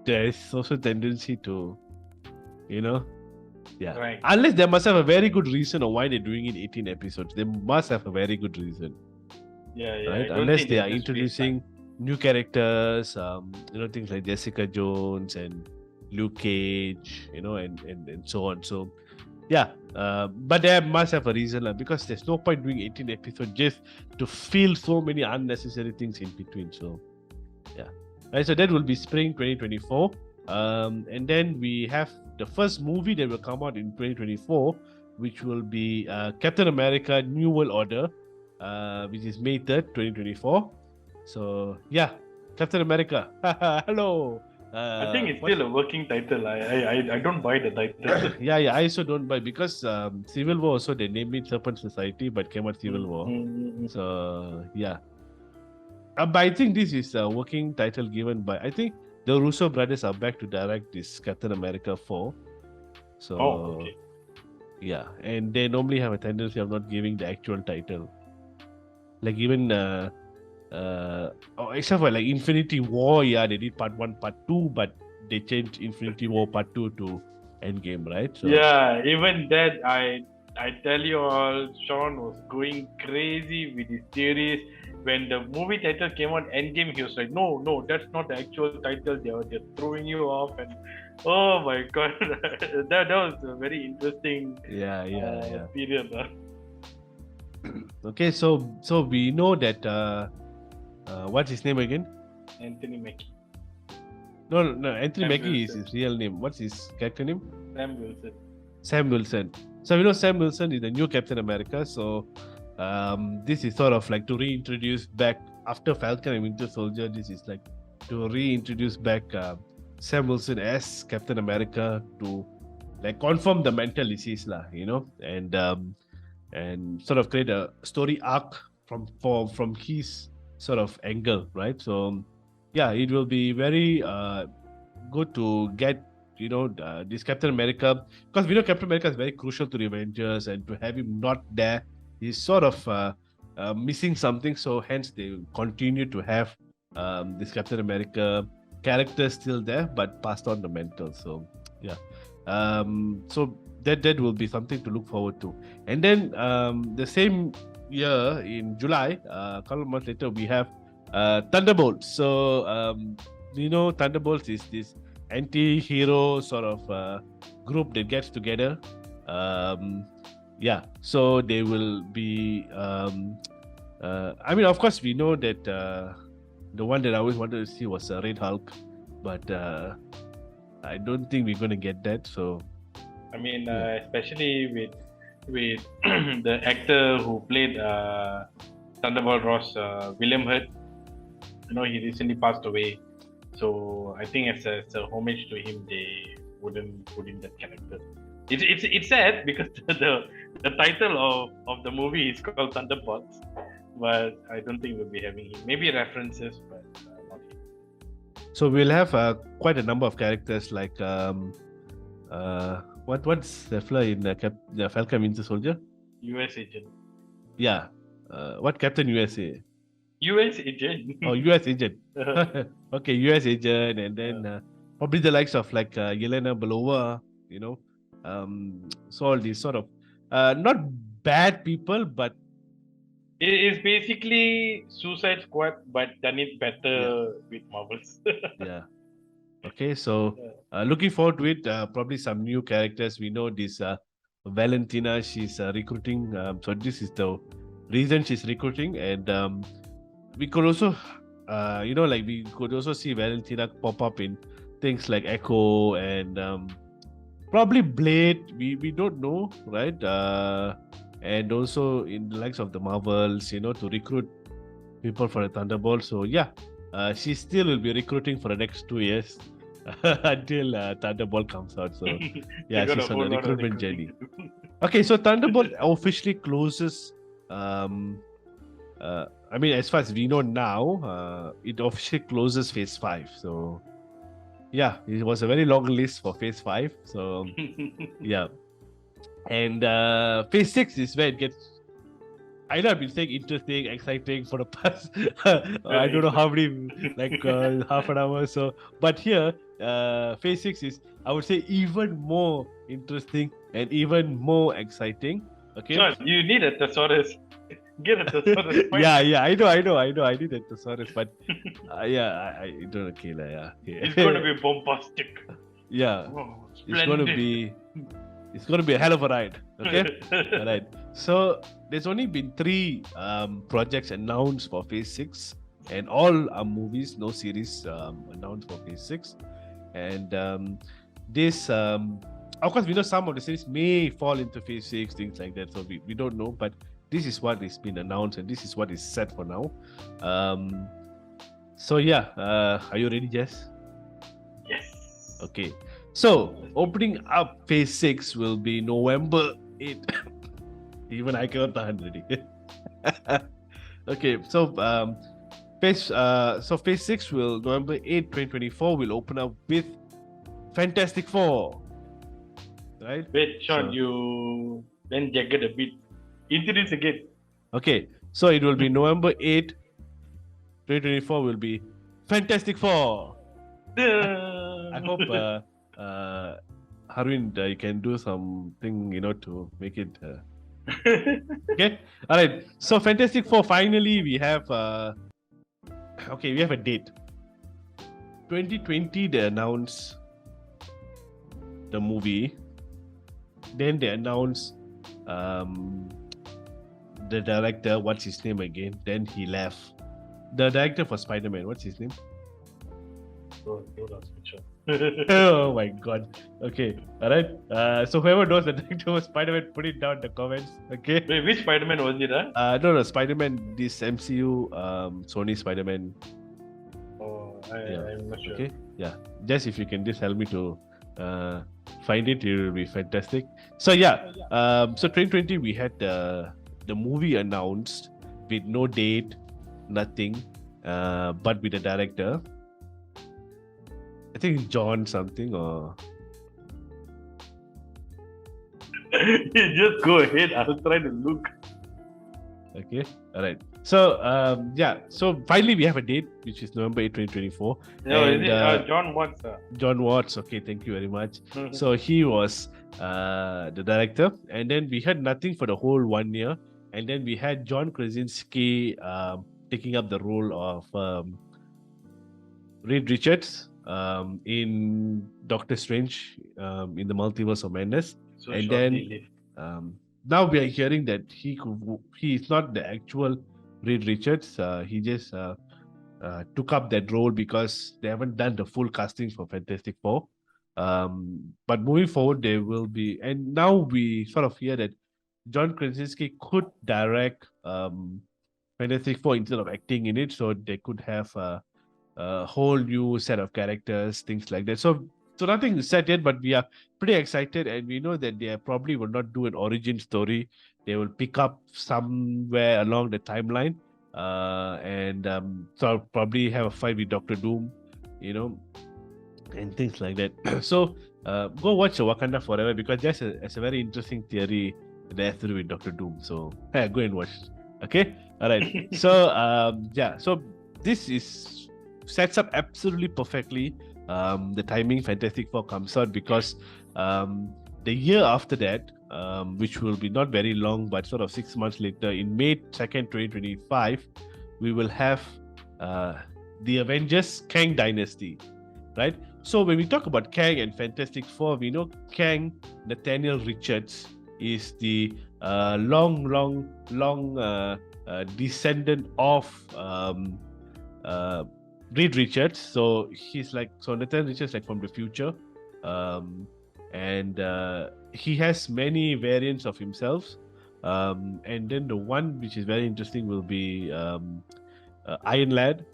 A: there is also tendency to, yeah.
B: Right.
A: Unless they must have a very good reason of why they're doing it 18 episodes. They must have a very good reason.
B: Yeah.
A: Right? Unless they are introducing new characters, things like Jessica Jones and Luke Cage, and so on. So yeah, but they must have a reason because there's no point doing 18 episodes just to fill so many unnecessary things in between. So yeah, right. So that will be spring 2024, and then we have the first movie that will come out in 2024, which will be Captain America: New World Order, which is May 3rd, 2024. So yeah, Captain America. Hello.
B: I think it's still a working title. I don't buy the title.
A: yeah, I also don't buy because Civil War also they named it Serpent Society, but came out Civil War. So yeah, but I think this is a working title given by I think the Russo brothers are back to direct this Captain America 4. So
B: okay.
A: Yeah, and they normally have a tendency of not giving the actual title. Like even except for like Infinity War, yeah, they did part 1, part 2, but they changed Infinity War part 2 to Endgame, right? So
B: yeah, even that I tell you all, Sean was going crazy with his theories. When the movie title came out, Endgame, he was like, no, that's not the actual title. They're throwing you off, and oh my god, that was a very interesting period.
A: Okay, so we know that what's his name again?
B: Anthony Mackie.
A: No, Anthony Mackie is his real name. What's his character name? Sam Wilson. So we know Sam Wilson is the new Captain America. So this is sort of like to reintroduce back after Falcon and Winter Soldier. This is like to reintroduce back Sam Wilson as Captain America to like confirm the mental disease lah, and sort of create a story arc from his sort of angle, right? So yeah, it will be very good to get this Captain America, because we know Captain America is very crucial to the Avengers, and to have him not there, he's sort of missing something. So hence they continue to have this Captain America character still there, but passed on the mantle. So yeah, so that will be something to look forward to. And then the same year in July, a couple of months later, we have Thunderbolts. So Thunderbolts is this anti-hero sort of group that gets together. So they will be. Of course, we know that the one that I always wanted to see was Red Hulk, but I don't think we're going to get that. So,
B: especially with the actor who played Thunderbolt Ross, William Hurt. He recently passed away. So I think as a homage to him, they wouldn't put in that character. It's sad because the title of the movie is called Thunderbolts, but I don't think we'll be having him. Maybe references, but not him.
A: So we'll have quite a number of characters like what's the fella in the Falcon Winter Soldier?
B: US agent.
A: Yeah. What Captain USA?
B: US agent.
A: Oh, US agent. Okay, US agent, and then probably the likes of like Yelena Belova, so all these sort of not bad people, but
B: it is basically Suicide Squad, but done it better with Marvels.
A: Yeah. Okay, so looking forward to it. Probably some new characters. We know this Valentina. She's recruiting. So this is the reason she's recruiting, and we could also, we could also see Valentina pop up in things like Echo and probably Blade. We don't know, right? And also in the likes of the Marvels, to recruit people for the Thunderbolt. So yeah, she still will be recruiting for the next 2 years until Thunderbolt comes out. So yeah, she's on the recruitment journey. Okay, so Thunderbolt officially closes. As far as we know now, it officially closes Phase 5. So yeah, it was a very long list for Phase 5. So yeah. And Phase 6 is where it gets, I know I've been saying interesting, exciting for the past, I don't know how many, half an hour or so. But here, Phase 6 is, I would say, even more interesting and even more exciting. Okay.
B: John, you need a thesaurus. Get a thesaurus.
A: Yeah, I know. I need a thesaurus, but I don't okay, yeah.
B: It's going to be bombastic.
A: Yeah,
B: Oh,
A: it's going to be a hell of a ride. Okay, all right. So there's only been 3 projects announced for Phase 6, and all are movies, no series announced for Phase 6. And this, of course, we know some of the series may fall into Phase 6, things like that. So we don't know, but this is what is been announced, and this is what is set for now. So yeah, are you ready, Jess?
B: Yes.
A: Okay. So opening up Phase 6 will be November 8. Even I cannot tahan already. Okay, so Phase 6 will November 8, 2024 will open up with Fantastic Four. Right?
B: Wait, Sean, you then jagged a bit. Introduce again.
A: Okay, so it will be November 8, 2024 will be Fantastic Four. I hope Harvind, you can do something, to make it. Okay, all right. So Fantastic Four, finally we have. We have a date. 2020 they announced the movie. Then they announced the director. What's his name again? Then he left. The director for Spider-Man. What's his name? Oh my god. Okay. Alright. So whoever knows the director for Spider-Man, put it down in the comments. Okay.
B: Wait, which Spider-Man was it?
A: No, Spider-Man, this MCU, Sony Spider-Man.
B: Oh, I'm not sure.
A: Okay. Yeah. Just if you can just help me to find it, it will be fantastic. So yeah. So 2020 we had the movie announced with no date, nothing, but with the director. I think John something or
B: Just go ahead. I'll try to look.
A: Okay. All right. So yeah. So finally we have a date, which is November 8, 2024.
B: No, is
A: And
B: it John Watts?
A: John Watts. Okay, thank you very much.
B: Mhm.
A: So he was the director, and then we had nothing for the whole 1 year, and then we had John Krasinski taking up the role of Reed Richards in Doctor Strange in the Multiverse of Madness,
B: So
A: and
B: shortly
A: then
B: lived.
A: now we are hearing that he is not the actual Reed Richards. He just took up that role because they haven't done the full casting for Fantastic Four. But moving forward, there will be, and now we sort of hear that John Krasinski could direct Fantastic Four instead of acting in it, so they could have a whole new set of characters, things like that. So nothing is set yet, but we are pretty excited, and we know that they probably will not do an origin story. They will pick up somewhere along the timeline, and so I'll probably have a fight with Doctor Doom, you know, and things like that. So go watch Wakanda Forever because that's a very interesting theory that has to do with Doctor Doom. So yeah, go and watch. Okay, all right. So yeah, so this is sets up absolutely perfectly the timing Fantastic Four comes out because the year after that, which will be not very long, but sort of 6 months later, in May 2nd, 2025, we will have the Avengers Kang Dynasty, right? So when we talk about Kang and Fantastic Four, we know Kang, Nathaniel Richards, is the long descendant of Reed Richards. So he's like, so Nathaniel Richards like from the future, um, and he has many variants of himself. And then the one which is very interesting will be Iron Lad.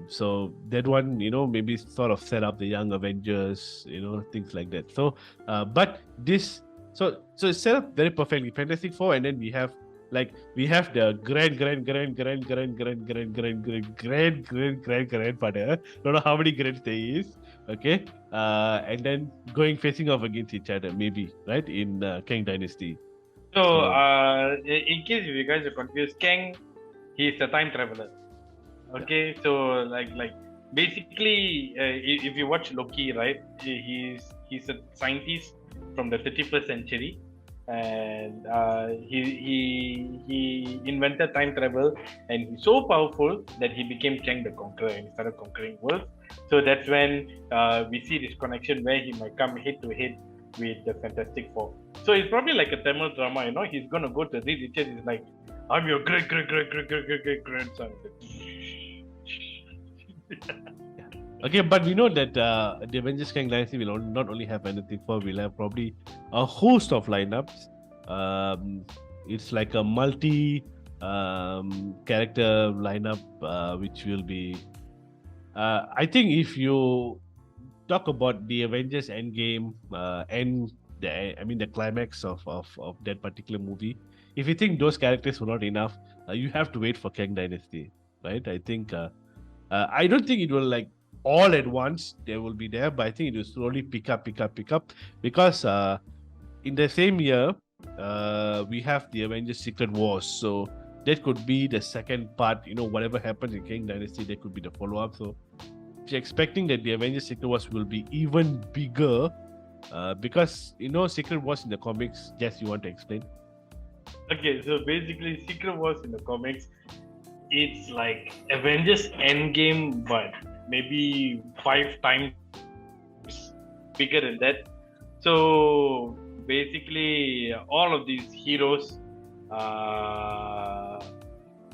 A: So that one, maybe sort of set up the young Avengers, things like that. So, but this, so it's set up very perfectly. Fantastic Four, and then we have the grandfather. Don't know how many grands there is. Okay, and then going facing off against each other, maybe right in Kang Dynasty.
B: So,
A: So
B: in case if you guys are confused, Kang, he's a time traveler. Okay, so like basically, if you watch Loki, right, he's a scientist from the 31st century, and he invented time travel, and he's so powerful that he became Kang the Conqueror and he started conquering worlds. So that's when we see this connection where he might come head to head with the Fantastic Four. So it's probably like a Tamil drama, He's gonna go to Reed Richards. He's like, "I'm your great grandson."
A: okay, but we know that the Avengers Kang Dynasty will not only have Fantastic Four, we'll have probably a host of lineups. It's like a multi character lineup, which will be. I think if you talk about the Avengers Endgame and the climax of that particular movie, if you think those characters were not enough, you have to wait for Kang Dynasty, right? I think. I don't think it will like all at once they will be there, but I think it will slowly pick up because in the same year we have the Avengers Secret Wars, so that could be the second part. Whatever happens in King Dynasty, that could be the follow-up. So if you're expecting that the Avengers Secret Wars will be even bigger, because Secret Wars in the comics, Jess, you want to explain?
B: Okay, so basically, Secret Wars in the comics, it's like Avengers Endgame, but maybe 5 times bigger than that. So basically, all of these heroes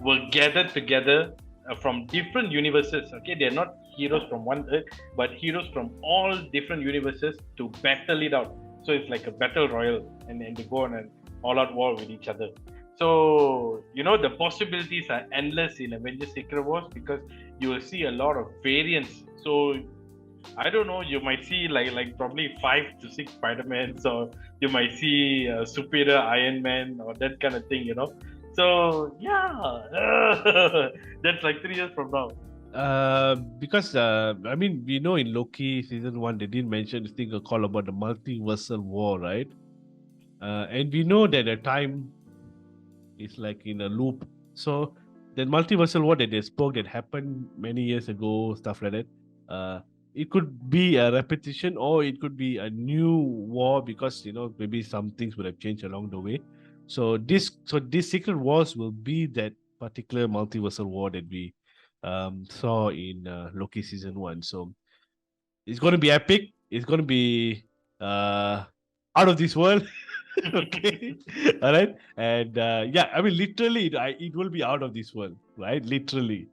B: were gathered together from different universes. Okay, they're not heroes from one Earth, but heroes from all different universes to battle it out. So it's like a battle royal, and they go on an all-out war with each other. So the possibilities are endless in Avengers Secret Wars because you will see a lot of variants. So I don't know, you might see like probably 5 to 6 Spider-Mans, or you might see a superior Iron Man or that kind of thing. So yeah, that's like 3 years from now.
A: Because we know in Loki season 1 they didn't mention this thing called about the multiversal war, right? And we know that the time is like in a loop. So that multiversal war that they spoke that happened many years ago, stuff like that. It could be a repetition or it could be a new war because maybe some things would have changed along the way. So this secret wars will be that particular multiversal war that we saw in Loki season 1. So it's going to be epic. It's going to be uh, out of this world. Okay. All right. And yeah, I mean, literally, it will be out of this world, right? Literally.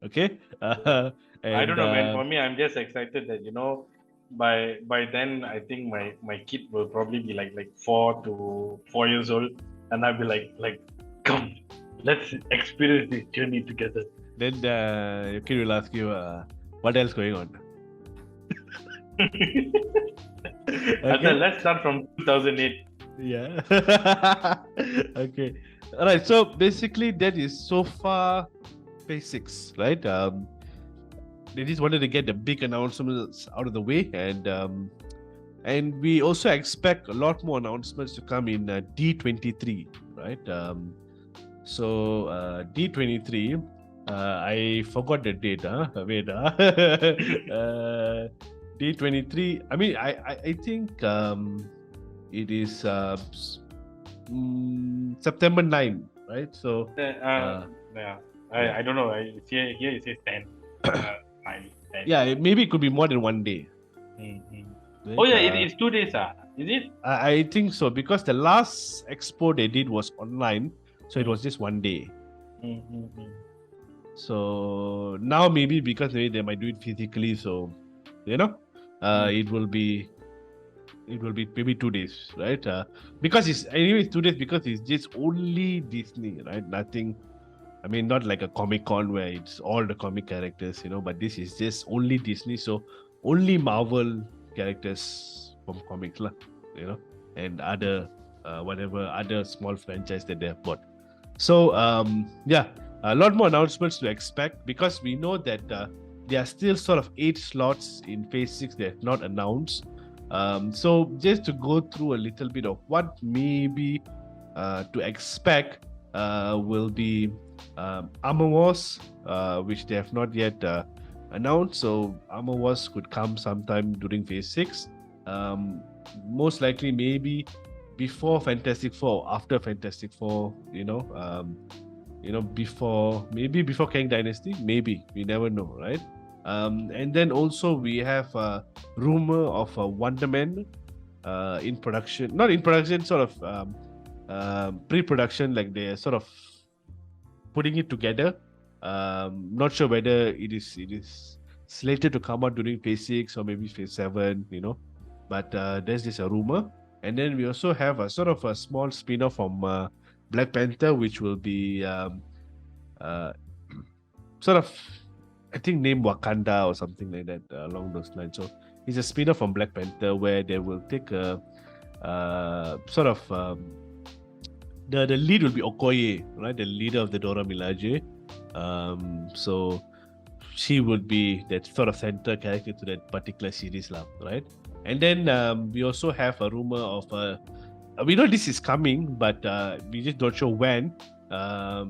A: Okay.
B: I don't
A: And
B: know, man. For me, I'm just excited that by then I think my kid will probably be like 4 to 4 years old, and I'll be like, come, let's experience this journey together.
A: then your kid will ask you, what else going on?
B: And then let's start from 2008.
A: Yeah. Okay. All right. So basically, that is so far phase 6, right? They just wanted to get the big announcements out of the way, and we also expect a lot more announcements to come in D23, right? So D23, I forgot the date. Wait, D23. I mean, I think it is September 9, right? So
B: Yeah, I don't know. Here it says 10. 9, 10.
A: yeah, maybe it could be more than one day.
B: Mhm.
A: Right?
B: Oh yeah, it's 2 days. Is it?
A: I think so because the last expo they did was online, so it was just one day.
B: Mm-hmm.
A: So now maybe because maybe they might do it physically, so it will be maybe 2 days, right? Because it's anyways 2 days because it's just only Disney, right? Nothing. I mean, not like a Comic Con where it's all the comic characters, but this is just only Disney, so only Marvel characters from comics, lah, and other whatever other small franchise that they have bought. So yeah, a lot more announcements to expect because we know that there are still sort of 8 slots in phase 6 that have not announced. So just to go through a little bit of what maybe to expect will be Armor Wars, which they have not yet announced. So Armor Wars could come sometime during phase 6. Most likely maybe before Fantastic Four, after Fantastic Four, before Kang Dynasty, maybe, we never know, right? And then also we have a rumor of a Wonder Man in production, not in production, sort of pre-production, like they're sort of putting it together. Not sure whether it is slated to come out during phase 6 or maybe phase 7, but there's just a rumor. And then we also have a sort of a small spin-off from Black Panther, which will be sort of, I think, named Wakanda or something like that, along those lines. So it's a spin-off from Black Panther where they will take a sort of the lead will be Okoye, right? The leader of the Dora Milaje. So she would be that sort of center character to that particular series, right? And then we also have a rumor of we know this is coming, but we just not sure when.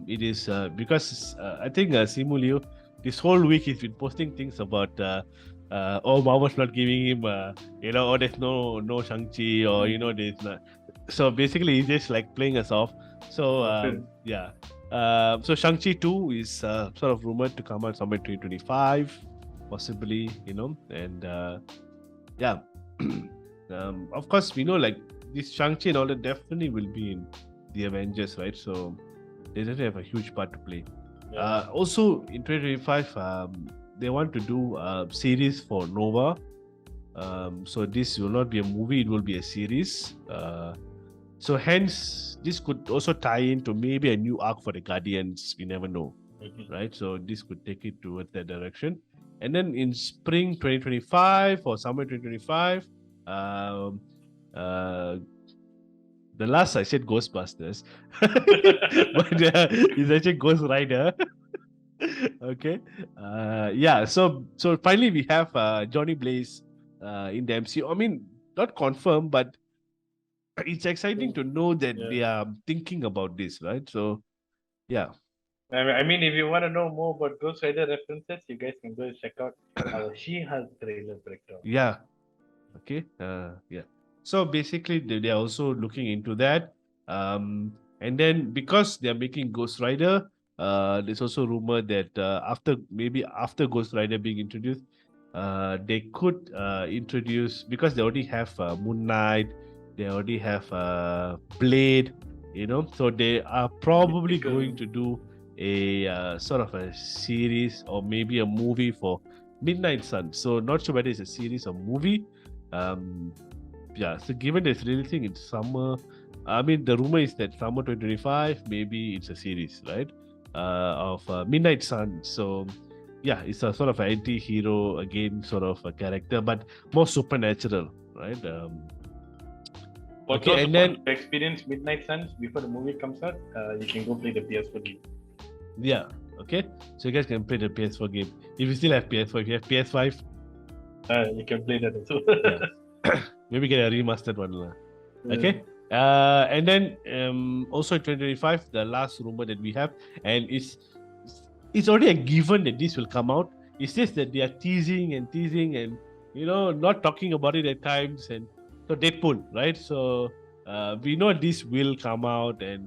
A: It is because I think Simu Liu this whole week he's been posting things about Marvel's not giving him or there's no Shang-Chi or there's not. So basically he's just like playing us off. So yeah. So Shang-Chi 2 is sort of rumored to come out somewhere 2025, possibly, and yeah. Of course, we know like this Shang-Chi and all that definitely will be in the Avengers, right? So they definitely have a huge part to play. Yeah. Also, in 2025, they want to do a series for Nova. So this will not be a movie; it will be a series. So hence, this could also tie into maybe a new arc for the Guardians. We never know, right? So this could take it towards that direction. And then in spring 2025 or summer 2025, the last I said Ghostbusters, but it's actually Ghost Rider. Okay, yeah. So finally we have Johnny Blaze in the MCU. I mean, not confirmed, but it's exciting to know that
B: Yeah.
A: they are thinking about this, right? So yeah.
B: I mean, if you want to know more about Ghost Rider references, you guys can go check out our She-Hulk trailer breakdown.
A: Yeah. Okay. Yeah. So basically, they are also looking into that. And then because they are making Ghost Rider, there's also rumor that after Ghost Rider being introduced, they could introduce, because they already have Moon Knight, they already have Blade, so they are probably
B: Mythical.
A: going to do a sort of a series or maybe a movie for Midnight Sun. So not sure whether it's a series or movie. um, yeah, so given it's releasing in summer, I mean, the rumor is that summer 2025, maybe it's a series, right? Of Midnight Sun. So, yeah, it's a sort of anti hero, again, sort of a character, but more supernatural, right?
B: For
A: Okay,
B: those
A: and
B: who want
A: then,
B: to experience Midnight Suns before the movie comes out, you can go play the PS4 game.
A: yeah, okay, so you guys can play the PS4 game. If you still have PS4, if you have PS5,
B: You can play that also.
A: yeah, maybe get a remastered one.
B: Yeah.
A: Okay. And then also 2025, the last rumor that we have, and it's already a given that this will come out. It's just that they are teasing and not talking about it at times. And so Deadpool, right? So we know this will come out, and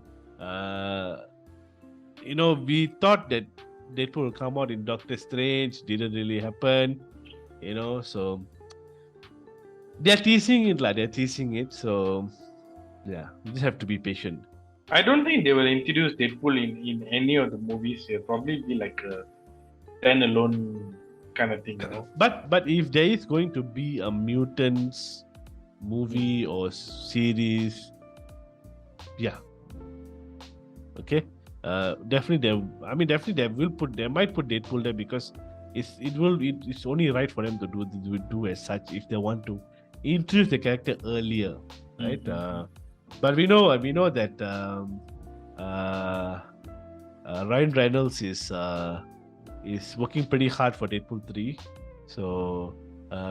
A: we thought that Deadpool will come out in Doctor Strange. Didn't really happen. So they're teasing it, like they're teasing it. So yeah, you just have to be patient.
B: I don't think they will introduce Deadpool in any of the movies. It'll probably be like a standalone kind of thing, you know.
A: But if there is going to be a mutants movie or series, yeah, okay, definitely they might put Deadpool there, because it's only right for them to do as such if they want to introduce the character earlier, right? But we know that Ryan Reynolds is working pretty hard for Deadpool 3. So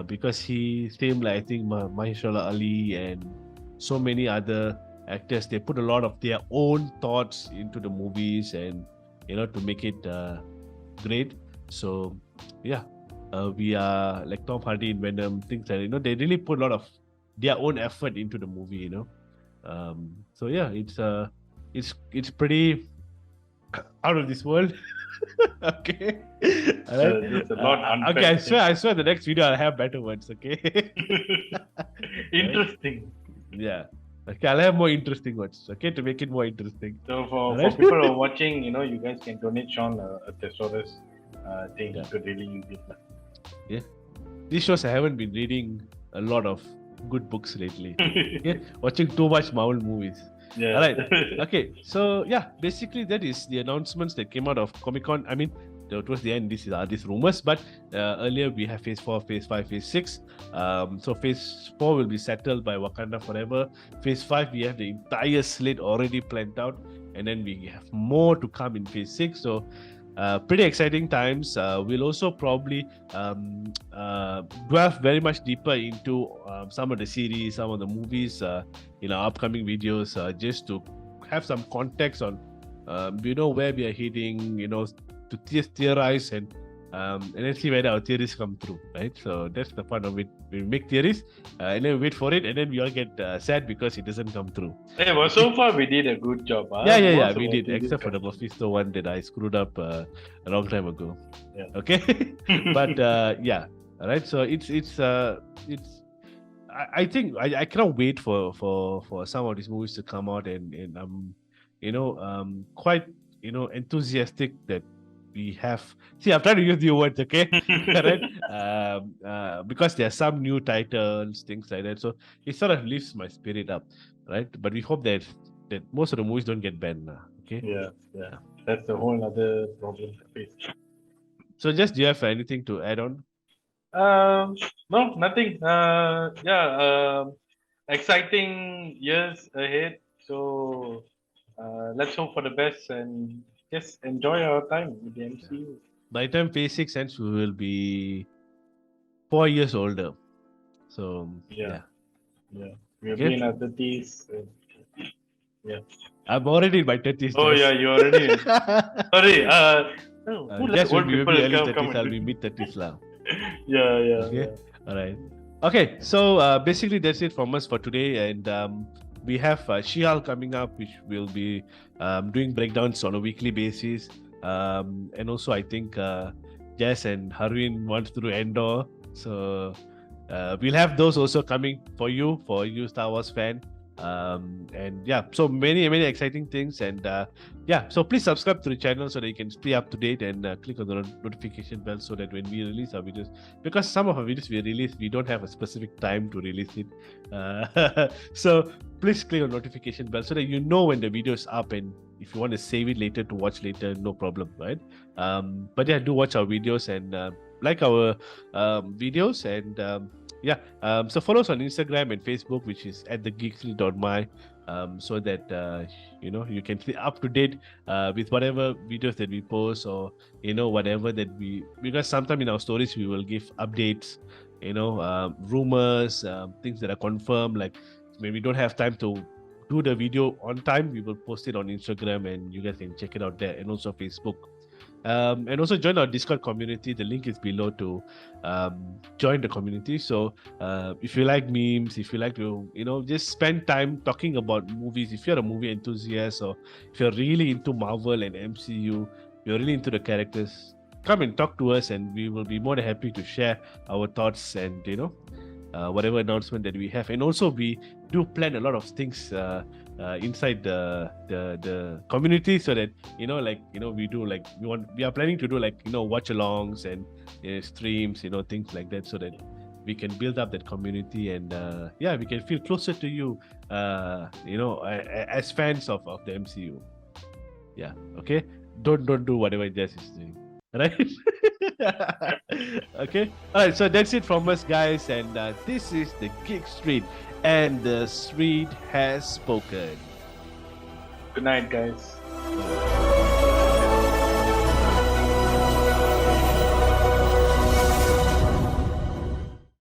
A: because he same like I think Mahershala Ali and so many other actors, they put a lot of their own thoughts into the movies, and to make it great. So yeah, we are like Tom Hardy in Venom, things like they really put a lot of their own effort into the movie. So yeah, it's pretty out of this world. Okay. All right.
B: There's a lot unpacked.
A: Okay, I swear the next video I'll have better words, okay?
B: Interesting.
A: Yeah. Okay, I'll have more interesting words, okay, to make it more interesting.
B: So for
A: Alright.
B: people who are watching, you guys can donate Sean a thesaurus thing.
A: Yeah.
B: You could really use it.
A: Yeah. This shows I haven't been reading a lot of good books lately. Yeah. Watching too much Marvel movies.
B: Yeah.
A: All right. Okay. So yeah, basically that is the announcements that came out of Comic-Con. I mean, towards the end, these rumors, but earlier we have Phase 4, Phase 5, Phase 6. So Phase 4 will be settled by Wakanda Forever. Phase 5, we have the entire slate already planned out, and then we have more to come in Phase 6. So pretty exciting times. We'll also probably delve very much deeper into some of the series, some of the movies in our upcoming videos, just to have some context on where we are heading, to theorize and then see whether our theories come true, right? So that's the fun of it. We make theories and then we wait for it, and then we all get sad because it doesn't come true.
B: Hey, well, so far we did a good job.
A: Yeah, we did, except for the Mephisto one that I screwed up a long time ago.
B: Yeah.
A: Okay, but yeah, all right. So it's I think I cannot wait for some of these movies to come out, and I'm quite enthusiastic that we have. See, I'm trying to use the words, okay? Right? Because there are some new titles, things like that. So it sort of lifts my spirit up, right? But we hope that most of the movies don't get banned, okay?
B: Yeah. That's a whole other problem to face.
A: So, do you have anything to add on?
B: No, nothing. Exciting years ahead. So let's hope for the best and just enjoy our time with the MCU.
A: By the time Phase 6 ends, we will be 4 years older. So
B: Yeah. We'll
A: Okay.
B: be in our 30s. Yeah.
A: I'm already in my 30s.
B: Oh, yeah, you're already. Sorry. Who let
A: Just will
B: old
A: be
B: people
A: maybe early
B: come
A: 30s. I'll
B: and
A: be mid 30s now.
B: Yeah, yeah,
A: Okay.
B: yeah.
A: All right. Okay. So basically, that's it from us for today. And we have She-Hulk coming up, which will be doing breakdowns on a weekly basis. And also, I think Jess and Harwin wants to do Endor. So we'll have those also coming for you Star Wars fan. And yeah, so many exciting things. And yeah, so please subscribe to the channel so that you can stay up to date, and click on the notification bell so that when we release our videos, because some of our videos we release, we don't have a specific time to release it. So please click on notification bell so that you know when the video is up, and if you want to save it later to watch later, no problem, right? But yeah, do watch our videos and like our videos. And yeah, so follow us on Instagram and Facebook, which is at thegeekstreet.my, so that you can stay up to date with whatever videos that we post, or whatever that we, because sometimes in our stories we will give updates, rumors, things that are confirmed. Like when we don't have time to do the video on time, we will post it on Instagram, and you guys can check it out there, and also Facebook. And also join our Discord community. The link is below to join the community. So if you like memes, if you like to just spend time talking about movies, if you're a movie enthusiast, or if you're really into Marvel and MCU, you're really into the characters, come and talk to us, and we will be more than happy to share our thoughts and whatever announcement that we have. And also we do plan a lot of things inside the community, so that we do, like, we are planning to do, like, watch alongs and streams, things like that, so that we can build up that community. And yeah, we can feel closer to you, as fans of the MCU. Yeah. Okay, don't do whatever Jess is doing, right? Okay. All right. So that's it from us, guys. And this is the Geek Street, and the street has spoken.
B: Good night, guys.